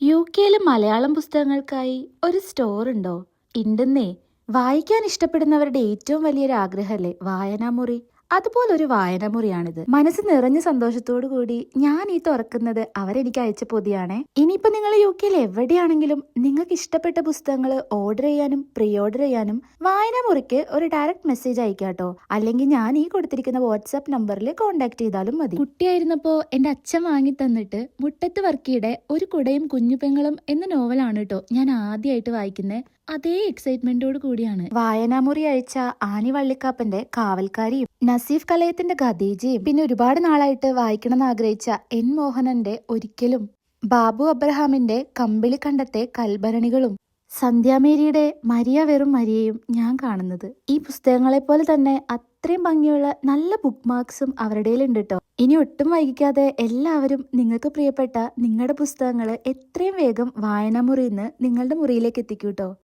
യുകെയിലെ മലയാളം പുസ്തകങ്ങൾക്കായി ഒരു സ്റ്റോർ ഉണ്ടോ? ഇണ്ടെന്നേ. വായിക്കാൻ ഇഷ്ടപ്പെടുന്നവരുടെ ഏറ്റവും വലിയൊരു ആഗ്രഹമല്ലേ വായനാമുറി? അതുപോലൊരു വായനാമുറിയാണിത്. മനസ്സ് നിറഞ്ഞ സന്തോഷത്തോടു കൂടി ഞാൻ ഈ തുറക്കുന്നത് അവരെനിക്ക് അയച്ച പൊതിയാണേ. ഇനിയിപ്പോ നിങ്ങൾ യുകെയിൽ എവിടെയാണെങ്കിലും നിങ്ങൾക്ക് ഇഷ്ടപ്പെട്ട പുസ്തകങ്ങൾ ഓർഡർ ചെയ്യാനും പ്രീ ഓർഡർ ചെയ്യാനും വായനാമുറിക്ക് ഒരു ഡയറക്റ്റ് മെസ്സേജ് അയക്കാട്ടോ. അല്ലെങ്കിൽ ഞാൻ ഈ കൊടുത്തിരിക്കുന്ന വാട്സാപ്പ് നമ്പറിൽ കോൺടാക്ട് ചെയ്താലും മതി. കുട്ടിയായിരുന്നപ്പോ എന്റെ അച്ഛൻ വാങ്ങി തന്നിട്ട് മുട്ടത്ത് വർക്കിയുടെ ഒരു കുടയും കുഞ്ഞു പെങ്ങളും എന്ന നോവലാണ് കേട്ടോ ഞാൻ ആദ്യമായിട്ട് വായിക്കുന്നത്. അതേ എക്സൈറ്റ്മെന്റോട് കൂടിയാണ് വായനാമുറി അയച്ച ആനി വള്ളിക്കാപ്പന്റെ കാവൽക്കാരിയും നസീഫ് കലയത്തിന്റെ ഖദീജയും പിന്നെ ഒരുപാട് നാളായിട്ട് വായിക്കണമെന്ന് ആഗ്രഹിച്ച എൻ മോഹനന്റെ ഒരിക്കലും, ബാബു അബ്രഹാമിന്റെ കമ്പിളിക്കണ്ടത്തെ കൽഭരണികളും സന്ധ്യാമേരിയുടെ മരിയ വെറും മരിയയും ഞാൻ കാണുന്നത്. ഈ പുസ്തകങ്ങളെ പോലെ തന്നെ അത്രയും ഭംഗിയുള്ള നല്ല ബുക്ക് മാർക്സും അവരുടെ ഉണ്ട് കേട്ടോ. ഇനി ഒട്ടും വൈകിക്കാതെ എല്ലാവരും നിങ്ങൾക്ക് പ്രിയപ്പെട്ട നിങ്ങളുടെ പുസ്തകങ്ങൾ എത്രയും വേഗം വായനാമുറിയിൽ നിന്ന് നിങ്ങളുടെ മുറിയിലേക്ക് എത്തിക്കൂട്ടോ.